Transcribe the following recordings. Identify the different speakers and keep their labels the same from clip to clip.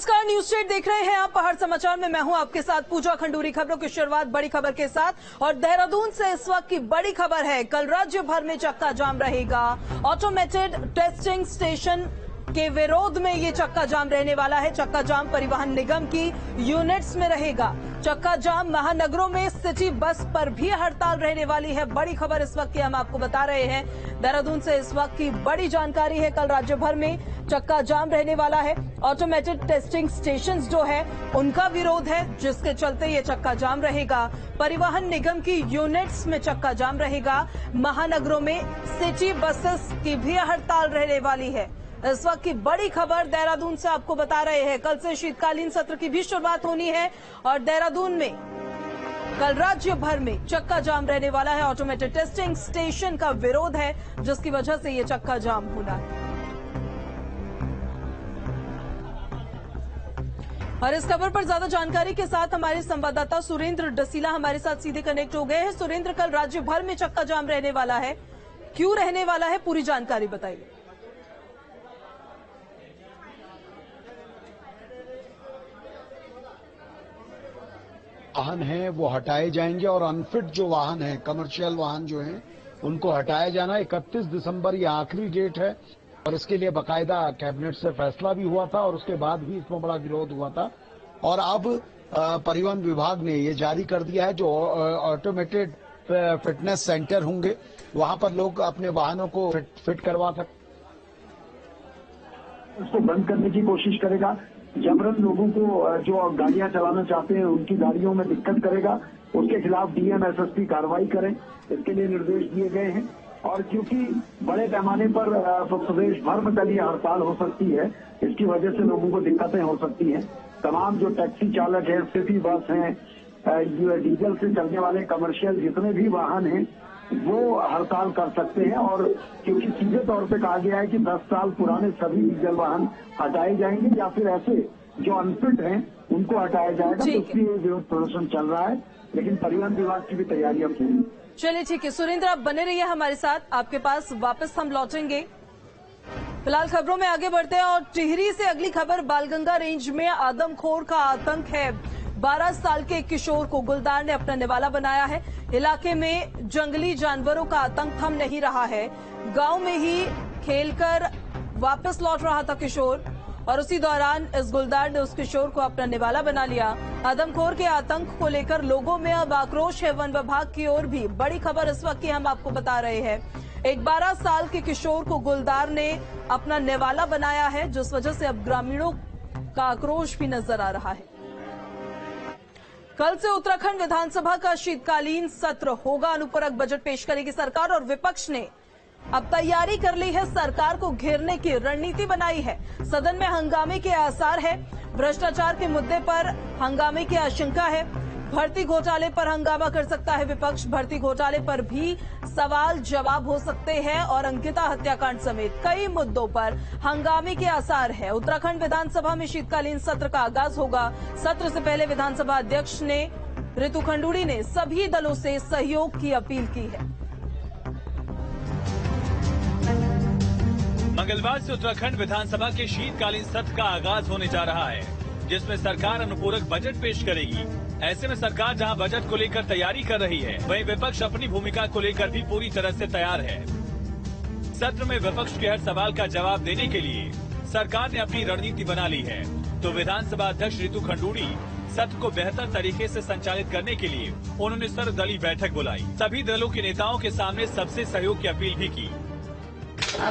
Speaker 1: नमस्कार, news state देख रहे हैं आप। पहाड़ समाचार में मैं हूं आपके साथ पूजा खंडूरी। खबरों की शुरुआत बड़ी खबर के साथ और देहरादून से इस वक्त की बड़ी खबर है। कल राज्य भर में चक्का जाम रहेगा। ऑटोमेटेड टेस्टिंग स्टेशन के विरोध में ये चक्का जाम रहने वाला है। चक्का जाम परिवहन निगम की यूनिट्स में रहेगा। चक्का जाम महानगरों में सिटी बस पर भी हड़ताल रहने वाली है। बड़ी खबर इस वक्त की हम आपको बता रहे हैं। देहरादून से इस वक्त की बड़ी जानकारी है। कल राज्य भर में चक्का जाम रहने वाला है। ऑटोमेटेड टेस्टिंग स्टेशंस जो है उनका विरोध है, जिसके चलते ये चक्का जाम रहेगा। परिवहन निगम की यूनिट्स में चक्का जाम रहेगा। महानगरों में सिटी बसेस की भी हड़ताल रहने वाली है। इस वक्त की बड़ी खबर देहरादून से आपको बता रहे हैं। कल से शीतकालीन सत्र की भी शुरुआत होनी है और देहरादून में कल राज्य भर में चक्का जाम रहने वाला है। ऑटोमेटेड टेस्टिंग स्टेशन का विरोध है, जिसकी वजह से ये चक्का जाम होना है। और इस खबर पर ज्यादा जानकारी के साथ हमारे संवाददाता सुरेंद्र डसीला हमारे साथ सीधे कनेक्ट हो गए हैं। सुरेंद्र, कल राज्य भर में चक्का जाम रहने वाला है, क्यों रहने वाला है, पूरी जानकारी बताइए।
Speaker 2: वाहन हैं वो हटाए जाएंगे और अनफिट जो वाहन हैं, कमर्शियल वाहन जो हैं, उनको हटाया जाना। 31 दिसंबर ये आखिरी डेट है और इसके लिए बाकायदा कैबिनेट से फैसला भी हुआ था और उसके बाद भी इसमें बड़ा विरोध हुआ था। और अब परिवहन विभाग ने ये जारी कर दिया है, जो ऑटोमेटेड फिटनेस सेंटर होंगे वहां पर लोग अपने वाहनों को फिट करवा सकते।
Speaker 3: उसको बंद करने की कोशिश करेगा। जबरन लोगों को जो गाड़ियां चलाना चाहते हैं उनकी गाड़ियों में दिक्कत करेगा, उसके खिलाफ डीएम एसएसपी कार्रवाई करें, इसके लिए निर्देश दिए गए हैं। और क्योंकि बड़े पैमाने पर प्रदेश भर में कल ये हड़ताल हो सकती है, इसकी वजह से लोगों को दिक्कतें हो सकती हैं। तमाम जो टैक्सी चालक हैं, सिटी बस हैं, डीजल से चलने वाले कमर्शियल जितने भी वाहन हैं वो हड़ताल कर सकते हैं। और क्योंकि सीधे तौर पे कहा गया है कि 10 साल पुराने सभी डीजल वाहन हटाए जाएंगे या फिर ऐसे जो अनफिट हैं उनको हटाया जाएगा। तो इसलिए विरोध प्रदर्शन चल रहा है, लेकिन परिवहन विभाग की भी तैयारियां पूरी।
Speaker 1: चलिए ठीक है सुरेंद्र, आप बने रहिए हमारे साथ, आपके पास वापस हम लौटेंगे। फिलहाल खबरों में आगे बढ़ते हैं और टिहरी से अगली खबर। बालगंगा रेंज में आदमखोर का आतंक है। 12 साल के एक किशोर को गुलदार ने अपना निवाला बनाया है। इलाके में जंगली जानवरों का आतंक थम नहीं रहा है। गांव में ही खेलकर वापस लौट रहा था किशोर और उसी दौरान इस गुलदार ने उस किशोर को अपना निवाला बना लिया। आदमखोर के आतंक को लेकर लोगों में अब आक्रोश है। वन विभाग की ओर भी बड़ी खबर इस वक्त की हम आपको बता रहे हैं। एक 12 साल के किशोर को गुलदार ने अपना निवाला बनाया है, जिस वजह से अब ग्रामीणों का आक्रोश भी नजर आ रहा है। कल से उत्तराखंड विधानसभा का शीतकालीन सत्र होगा। अनुपूरक बजट पेश करेगी सरकार और विपक्ष ने अब तैयारी कर ली है। सरकार को घेरने की रणनीति बनाई है। सदन में हंगामे के आसार है। भ्रष्टाचार के मुद्दे पर हंगामे की आशंका है। भर्ती घोटाले पर हंगामा कर सकता है विपक्ष। भर्ती घोटाले पर भी सवाल जवाब हो सकते हैं और अंकिता हत्याकांड समेत कई मुद्दों पर हंगामे के आसार है। उत्तराखंड विधानसभा में शीतकालीन सत्र का आगाज होगा। सत्र से पहले विधानसभा अध्यक्ष ऋतु खंडूरी ने सभी दलों से सहयोग की अपील की है।
Speaker 4: मंगलवार से उत्तराखंड विधानसभा के शीतकालीन सत्र का आगाज होने जा रहा है, जिसमें सरकार अनुपूरक बजट पेश करेगी। ऐसे में सरकार जहां बजट को लेकर तैयारी कर रही है, वहीं विपक्ष अपनी भूमिका को लेकर भी पूरी तरह से तैयार है। सत्र में विपक्ष के हर सवाल का जवाब देने के लिए सरकार ने अपनी रणनीति बना ली है। तो विधानसभा अध्यक्ष ऋतु खंडूरी सत्र को बेहतर तरीके से संचालित करने के लिए उन्होंने सर्वदलीय बैठक बुलाई। सभी दलों के नेताओं के सामने सबसे सहयोग की अपील भी की।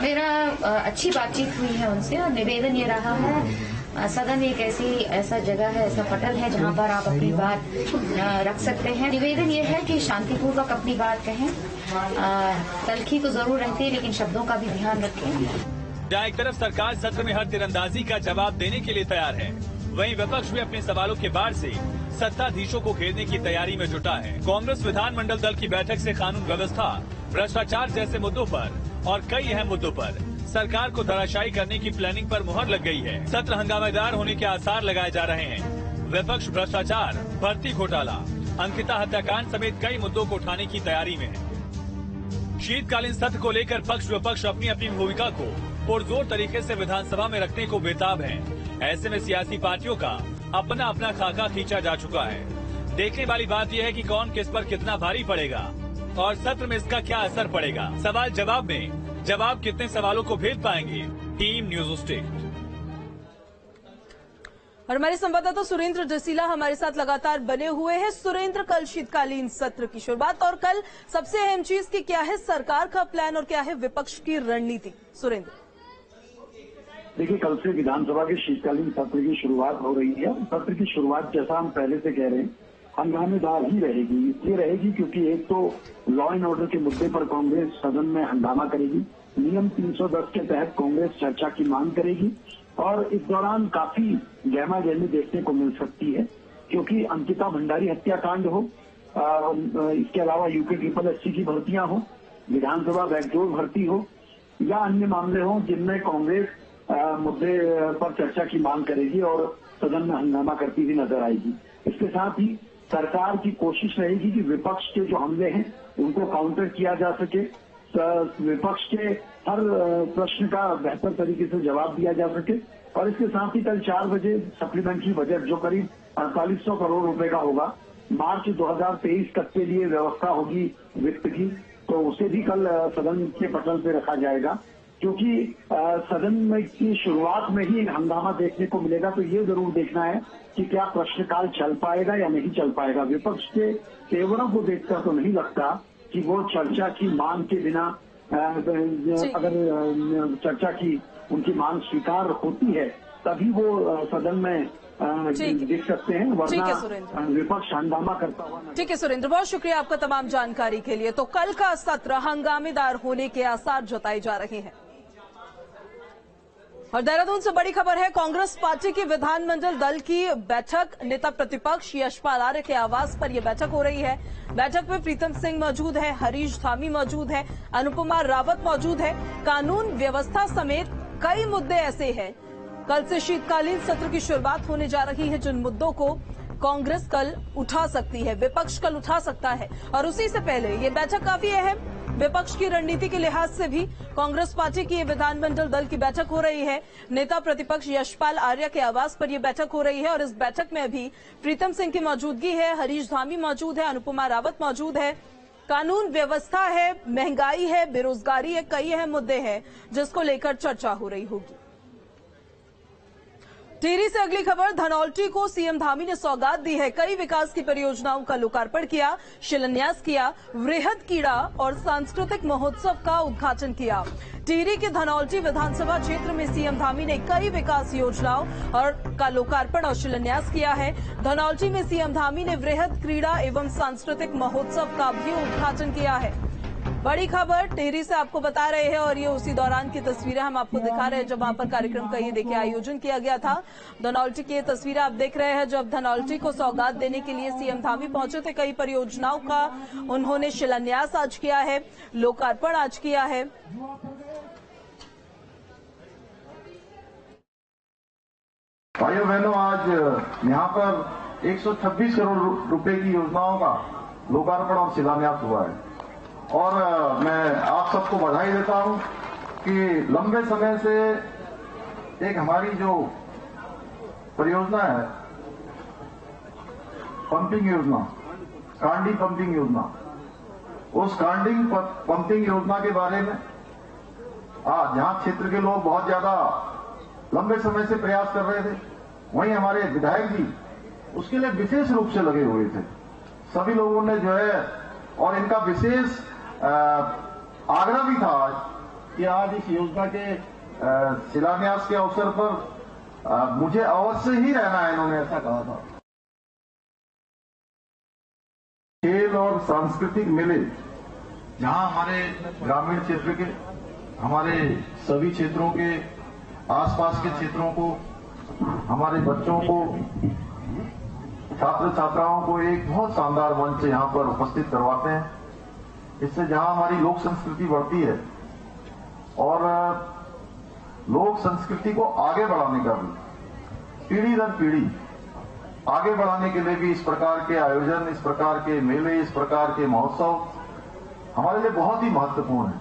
Speaker 5: मेरा अच्छी बातचीत हुई है उनसे और निवेदन ये रहा है, सदन एक ऐसा जगह है, ऐसा पटल है जहाँ पर आप अपनी बात रख सकते हैं। निवेदन ये है कि शांतिपूर्वक अपनी बात कहें। तल्खी तो जरूर रहती है, लेकिन शब्दों का भी ध्यान रखें।
Speaker 4: जहाँ एक तरफ सरकार सत्र में हर तिरंदाजी का जवाब देने के लिए तैयार है, वहीं विपक्ष भी अपने सवालों के बाढ़ से सत्ताधीशों को घेरने की तैयारी में जुटा है। कांग्रेस विधानमंडल दल की बैठक से कानून व्यवस्था, भ्रष्टाचार जैसे मुद्दों पर और कई अहम मुद्दों पर सरकार को धराशायी करने की प्लानिंग पर मुहर लग गई है। सत्र हंगामेदार होने के आसार लगाए जा रहे हैं। विपक्ष भ्रष्टाचार, भर्ती घोटाला, अंकिता हत्याकांड समेत कई मुद्दों को उठाने की तैयारी में है। शीतकालीन सत्र को लेकर पक्ष विपक्ष अपनी अपनी भूमिका को पुरजोर तरीके से विधानसभा में रखने को बेताब है। ऐसे में सियासी पार्टियों का अपना अपना खाका खींचा जा चुका है। देखने वाली बात यह है कि कौन किस पर कितना भारी पड़ेगा और सत्र में इसका क्या असर पड़ेगा। सवाल जवाब में जवाब कितने सवालों को भेद पाएंगे। Team news state.
Speaker 1: और हमारे संवाददाता सुरेंद्र जसीला हमारे साथ लगातार बने हुए हैं। सुरेंद्र, कल शीतकालीन सत्र की शुरुआत और कल सबसे अहम चीज की क्या है सरकार का प्लान और क्या है विपक्ष की रणनीति। सुरेंद्र,
Speaker 3: देखिए, कल से विधानसभा के शीतकालीन सत्र की शुरुआत हो रही है। सत्र की शुरुआत जैसा हम पहले से कह रहे हैं हंगामेदार ही रहेगी। इसलिए रहेगी क्योंकि एक तो लॉ एंड ऑर्डर के मुद्दे पर कांग्रेस सदन में हंगामा करेगी। नियम 310 के तहत कांग्रेस चर्चा की मांग करेगी और इस दौरान काफी गहमागहमी देखने को मिल सकती है, क्योंकि अंकिता भंडारी हत्याकांड हो, इसके अलावा यूपी SSC की भर्तियां हो, विधानसभा बैकडोर भर्ती हो या अन्य मामले हो जिनमें कांग्रेस मुद्दे पर चर्चा की मांग करेगी और सदन में हंगामा करती हुई नजर आएगी। इसके साथ ही सरकार की कोशिश रहेगी कि विपक्ष के जो हमले हैं उनको काउंटर किया जा सके, विपक्ष के हर प्रश्न का बेहतर तरीके से जवाब दिया जा सके। और इसके साथ ही कल 4 बजे सप्लीमेंट्री बजट जो करीब 4800 करोड़ रुपए का होगा, मार्च 2023 तक के लिए व्यवस्था होगी वित्त की, तो उसे भी कल सदन के पटल पे रखा जाएगा। क्योंकि सदन में की शुरुआत में ही हंगामा देखने को मिलेगा, तो ये जरूर देखना है कि क्या प्रश्नकाल चल पाएगा या नहीं चल पाएगा। विपक्ष के तेवरों को देखकर तो नहीं लगता कि वो चर्चा की मांग के बिना अगर चर्चा की उनकी मांग स्वीकार होती है तभी वो सदन में दिख सकते हैं, वरना विपक्ष हंगामा करता हुआ।
Speaker 1: ठीक है सुरेंद्र, बहुत शुक्रिया आपका तमाम जानकारी के लिए। तो कल का सत्र हंगामेदार होने के आसार जताए जा रहे हैं। और देहरादून से बड़ी खबर है, कांग्रेस पार्टी की विधानमंडल दल की बैठक, नेता प्रतिपक्ष यशपाल आर्य के आवास पर यह बैठक हो रही है। बैठक में प्रीतम सिंह मौजूद है, हरीश धामी मौजूद है, अनुपमा रावत मौजूद है। कानून व्यवस्था समेत कई मुद्दे ऐसे हैं। कल से शीतकालीन सत्र की शुरुआत होने जा रही है जिन मुद्दों को कांग्रेस कल उठा सकती है, विपक्ष कल उठा सकता है। और उसी से पहले ये बैठक काफी अहम, विपक्ष की रणनीति के लिहाज से भी कांग्रेस पार्टी की विधानमंडल दल की बैठक हो रही है। नेता प्रतिपक्ष यशपाल आर्य के आवास पर यह बैठक हो रही है और इस बैठक में भी प्रीतम सिंह की मौजूदगी है, हरीश धामी मौजूद है, अनुपमा रावत मौजूद है। कानून व्यवस्था है, महंगाई है, बेरोजगारी है, कई अहम मुद्दे हैं जिसको लेकर चर्चा हो रही होगी। टिहरी से अगली खबर, धनौल्टी को सीएम धामी ने सौगात दी है। कई विकास की परियोजनाओं का लोकार्पण किया, शिलान्यास किया, वृहद कीड़ा और सांस्कृतिक महोत्सव का उद्घाटन किया। टिहरी के धनौल्टी विधानसभा क्षेत्र में सीएम धामी ने कई विकास योजनाओं का लोकार्पण और शिलान्यास किया है। धनौल्टी में सीएम धामी ने वृहद क्रीड़ा एवं सांस्कृतिक महोत्सव का भी उद्घाटन किया है। बड़ी खबर टिहरी से आपको बता रहे हैं और ये उसी दौरान की तस्वीरें हम आपको दिखा रहे हैं जब वहां पर कार्यक्रम का ये देखिए आयोजन किया गया था। धनौल्टी की ये तस्वीरें आप देख रहे हैं जब धनौल्टी को सौगात देने के लिए सीएम धामी पहुंचे थे। कई परियोजनाओं का उन्होंने शिलान्यास आज किया है, लोकार्पण आज किया है।
Speaker 6: भाइयों बहनों, आज यहाँ पर 126 करोड़ रुपए की योजनाओं का लोकार्पण और शिलान्यास हुआ है और मैं आप सबको बधाई देता हूं कि लंबे समय से एक हमारी जो परियोजना है, पंपिंग योजना, कांडी पंपिंग योजना, उस कांडी पंपिंग योजना के बारे में जहां क्षेत्र के लोग बहुत ज्यादा लंबे समय से प्रयास कर रहे थे, वहीं हमारे विधायक जी उसके लिए विशेष रूप से लगे हुए थे। सभी लोगों ने जो है, और इनका विशेष आग्रह भी था कि आज इस योजना के शिलान्यास के अवसर पर मुझे अवश्य ही रहना है, इन्होंने ऐसा कहा था। खेल और सांस्कृतिक मेले जहां हमारे ग्रामीण क्षेत्र के, हमारे सभी क्षेत्रों के आसपास के क्षेत्रों को, हमारे बच्चों को, छात्र छात्राओं को एक बहुत शानदार मंच यहां पर उपस्थित करवाते हैं। इससे जहां हमारी लोक संस्कृति बढ़ती है और लोक संस्कृति को आगे बढ़ाने का भी, पीढ़ी दर पीढ़ी आगे बढ़ाने के लिए भी इस प्रकार के आयोजन, इस प्रकार के मेले, इस प्रकार के महोत्सव हमारे लिए बहुत ही महत्वपूर्ण है।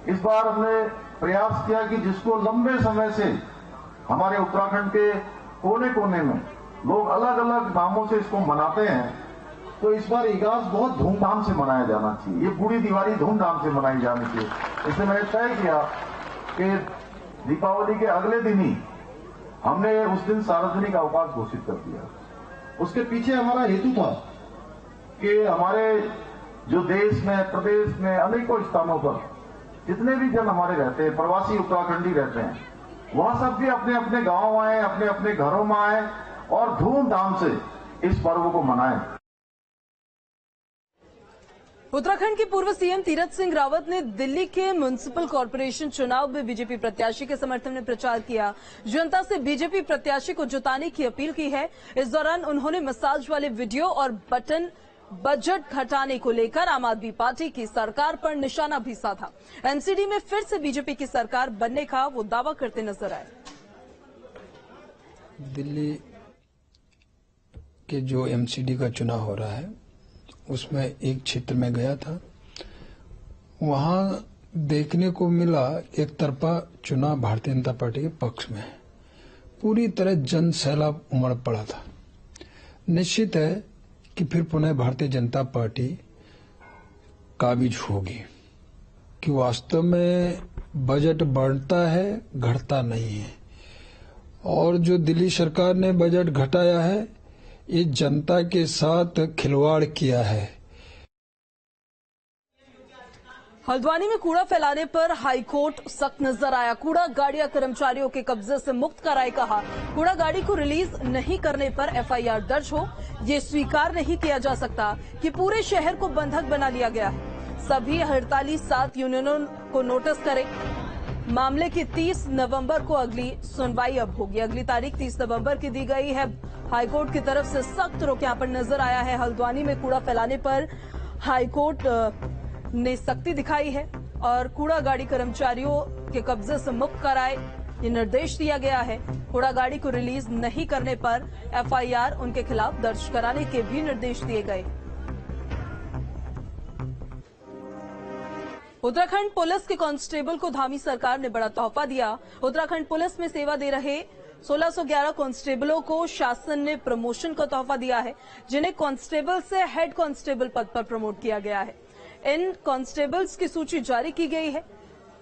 Speaker 6: इस बार हमने प्रयास किया कि जिसको लंबे समय से हमारे उत्तराखंड के कोने कोने में लोग अलग अलग नामों से इसको मनाते हैं, तो इस बार इगास बहुत धूमधाम से मनाया जाना चाहिए। ये बूढ़ी दिवाली धूमधाम से मनाई जानी चाहिए। इसलिए मैंने तय किया कि दीपावली के अगले दिन ही हमने उस दिन सार्वजनिक अवकाश घोषित कर दिया। उसके पीछे हमारा हेतु था कि हमारे जो देश में, प्रदेश में अनेकों स्थानों पर जितने भी जन हमारे रहते हैं, प्रवासी उत्तराखंडी रहते हैं, वह सब भी अपने अपने गांव आए, अपने अपने घरों में आए और धूमधाम से इस पर्व को मनाएं।
Speaker 1: उत्तराखंड के पूर्व सीएम तीरथ सिंह रावत ने दिल्ली के म्युनिसिपल कॉर्पोरेशन चुनाव में बीजेपी प्रत्याशी के समर्थन में प्रचार किया। जनता से बीजेपी प्रत्याशी को जिताने की अपील की है। इस दौरान उन्होंने मसाज वाले वीडियो और बजट घटाने को लेकर आम आदमी पार्टी की सरकार पर निशाना भी साधा। एमसीडी में फिर से बीजेपी की सरकार बनने का वो दावा करते नजर आए।
Speaker 7: दिल्ली के जो एमसीडी का चुनाव हो रहा है, उसमें एक क्षेत्र में गया था। वहां देखने को मिला एक तरफा चुनाव भारतीय जनता पार्टी के पक्ष में, पूरी तरह जन सैलाब उमड़ पड़ा था। निश्चित है कि फिर पुनः भारतीय जनता पार्टी काबिज होगी कि वास्तव में बजट बढ़ता है, घटता नहीं है। और जो दिल्ली सरकार ने बजट घटाया है, ये जनता के साथ खिलवाड़ किया है।
Speaker 1: हल्द्वानी में कूड़ा फैलाने पर हाईकोर्ट सख्त नजर आया। कूड़ा गाड़ियां कर्मचारियों के कब्जे से मुक्त कराए, कहा कूड़ा गाड़ी को रिलीज नहीं करने पर एफआईआर दर्ज हो। ये स्वीकार नहीं किया जा सकता कि पूरे शहर को बंधक बना लिया गया है। सभी हड़ताली 7 यूनियनों को नोटिस करें। मामले की 30 नवंबर को अगली सुनवाई अब होगी। अगली तारीख 30 नवंबर की दी गई है। हाईकोर्ट की तरफ से सख्त रुख यहां पर नजर आया है। हल्द्वानी में कूड़ा फैलाने पर हाईकोर्ट ने सख्ती दिखाई है और कूड़ा गाड़ी कर्मचारियों के कब्जे से मुक्त कराए, ये निर्देश दिया गया है। कूड़ा गाड़ी को रिलीज नहीं करने पर एफआईआर उनके खिलाफ दर्ज कराने के भी निर्देश दिए गए। उत्तराखंड पुलिस के कांस्टेबल को धामी सरकार ने बड़ा तोहफा दिया। उत्तराखंड पुलिस में सेवा दे रहे 1611 कांस्टेबलों को शासन ने प्रमोशन का तोहफा दिया है, जिन्हें कांस्टेबल से हेड कांस्टेबल पद पर प्रमोट किया गया है। इन कांस्टेबल्स की सूची जारी की गई है,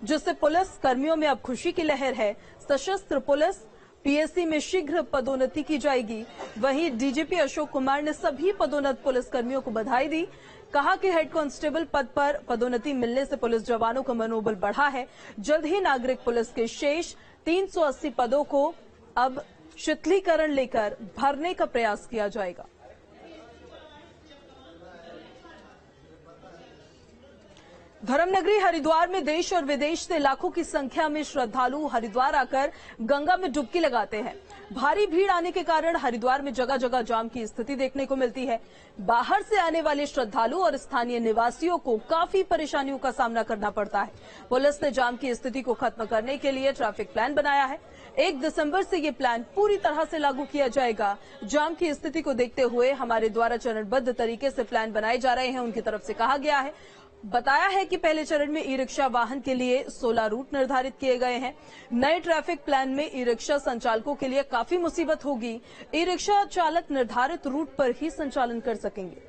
Speaker 1: जिससे पुलिस कर्मियों में अब खुशी की लहर है। सशस्त्र पुलिस पीएससी में शीघ्र पदोन्नति की जाएगी। वहीं डीजीपी अशोक कुमार ने सभी पदोन्नत पुलिस कर्मियों को बधाई दी। कहा कि हेड कांस्टेबल पद पर पदोन्नति मिलने से पुलिस जवानों का मनोबल बढ़ा है। जल्द ही नागरिक पुलिस के शेष 380 पदों को अब शिथिलीकरण लेकर भरने का प्रयास किया जाएगा। धर्मनगरी हरिद्वार में देश और विदेश से लाखों की संख्या में श्रद्धालु हरिद्वार आकर गंगा में डुबकी लगाते हैं। भारी भीड़ आने के कारण हरिद्वार में जगह जगह जाम की स्थिति देखने को मिलती है। बाहर से आने वाले श्रद्धालु और स्थानीय निवासियों को काफी परेशानियों का सामना करना पड़ता है। पुलिस ने जाम की स्थिति को खत्म करने के लिए ट्रैफिक प्लान बनाया है। 1 दिसंबर से ये प्लान पूरी तरह से लागू किया जाएगा। जाम की स्थिति को देखते हुए हमारे द्वारा चरणबद्ध तरीके से प्लान बनाए जा रहे हैं। उनकी तरफ से कहा गया है, बताया है कि पहले चरण में ई रिक्शा वाहन के लिए 16 रूट निर्धारित किए गए हैं। नए ट्रैफिक प्लान में ई रिक्शा संचालकों के लिए काफी मुसीबत होगी। ई रिक्शा चालक निर्धारित रूट पर ही संचालन कर सकेंगे।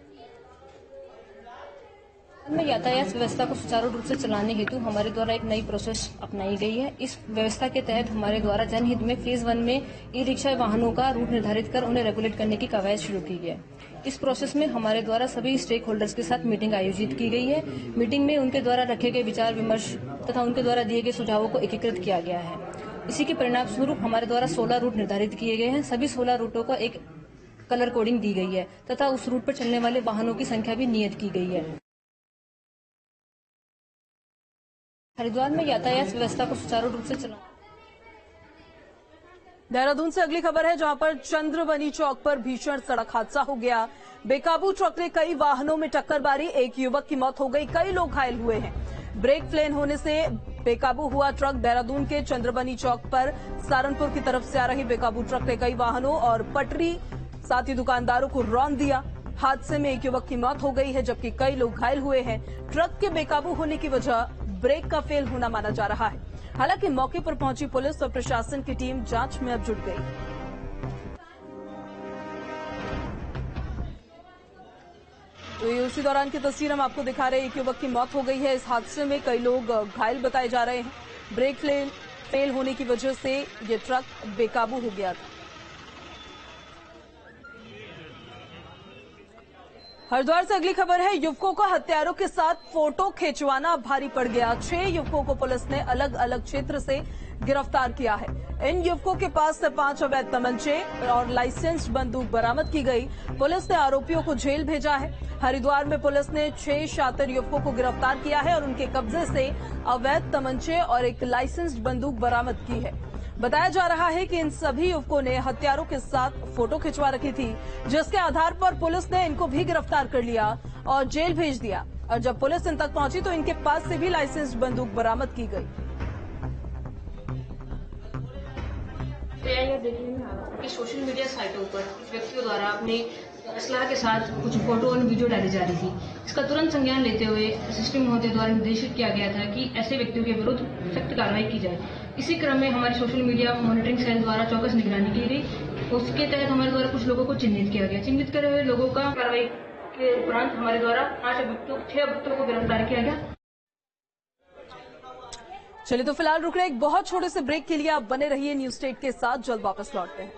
Speaker 8: में यातायात व्यवस्था को सुचारू रूप से चलाने हेतु हमारे द्वारा एक नई प्रोसेस अपनाई गई है। इस व्यवस्था के तहत हमारे द्वारा जनहित में फेज 1 में ई रिक्शा वाहनों का रूट निर्धारित कर उन्हें रेगुलेट करने की कवायद शुरू की गई है। इस प्रोसेस में हमारे द्वारा सभी स्टेक होल्डर्स के साथ मीटिंग आयोजित की गई है। मीटिंग में उनके द्वारा रखे गए विचार विमर्श तथा उनके द्वारा दिए गए सुझावों को एकीकृत किया गया है। इसी के परिणाम स्वरूप हमारे द्वारा 16 रूट निर्धारित किए गए हैं। सभी 16 रूटों का एक कलर कोडिंग दी गई है तथा उस रूट पर चलने वाले वाहनों की संख्या भी नियत की गई है। हरिद्वार में यातायात व्यवस्था को सुचारू रूप से चलाना।
Speaker 1: देहरादून से अगली खबर है, जहां पर चंद्रबनी चौक पर भीषण सड़क हादसा हो गया। बेकाबू ट्रक ने कई वाहनों में टक्कर मारी। एक युवक की मौत हो गई, कई लोग घायल हुए हैं। ब्रेक फेल होने से बेकाबू हुआ ट्रक। देहरादून के चंद्रबनी चौक पर सहारनपुर की तरफ से आ रही बेकाबू ट्रक ने कई वाहनों और पटरी साथ ही दुकानदारों को रौंद दिया। हादसे में एक युवक की मौत हो गई है, जबकि कई लोग घायल हुए हैं। ट्रक के बेकाबू होने की वजह ब्रेक का फेल होना माना जा रहा है। हालांकि मौके पर पहुंची पुलिस और प्रशासन की टीम जांच में अब जुट गई। तो ये उसी दौरान की तस्वीर हम आपको दिखा रहे हैं। एक युवक की मौत हो गई है। इस हादसे में कई लोग घायल बताए जा रहे हैं। ब्रेक फेल होने की वजह से ये ट्रक बेकाबू हो गया था। हरिद्वार से अगली खबर है। युवकों को हत्यारों के साथ फोटो खिंचवाना भारी पड़ गया। 6 युवकों को पुलिस ने अलग अलग क्षेत्र से गिरफ्तार किया है। इन युवकों के पास से 5 अवैध तमंचे और लाइसेंस्ड बंदूक बरामद की गई। पुलिस ने आरोपियों को जेल भेजा है। हरिद्वार में पुलिस ने 6 शातिर युवकों को गिरफ्तार किया है और उनके कब्जे से अवैध तमंचे और एक लाइसेंस्ड बंदूक बरामद की है। बताया जा रहा है कि इन सभी युवकों ने हत्यारों के साथ फोटो खिंचवा रखी थी, जिसके आधार पर पुलिस ने इनको भी गिरफ्तार कर लिया और जेल भेज दिया। और जब पुलिस इन तक पहुंची तो इनके पास से भी लाइसेंस्ड बंदूक बरामद की गई।
Speaker 8: कि सोशल मीडिया साइटों पर व्यक्तियों द्वारा अपने असलाह के साथ कुछ फोटो और वीडियो डाली जा रही थी। इसका तुरंत संज्ञान लेते हुए सिस्टम महोदय द्वारा निर्देशित किया गया था कि ऐसे व्यक्तियों के विरुद्ध सख्त कार्रवाई की जाए। इसी क्रम में हमारी सोशल मीडिया मॉनिटरिंग सेल द्वारा चौकस निगरानी की गई। उसके तहत हमारे द्वारा कुछ लोगों को चिन्हित किया गया। चिन्हित करे हुए लोगों का कार्रवाई के उपरांत हमारे द्वारा 6 अभियुक्तों को गिरफ्तार किया गया।
Speaker 1: चलिए तो फिलहाल रुक रहे एक बहुत छोटे से ब्रेक के लिए। आप बने रहिए न्यूज स्टेट के साथ, जल्द वापस लौटते हैं।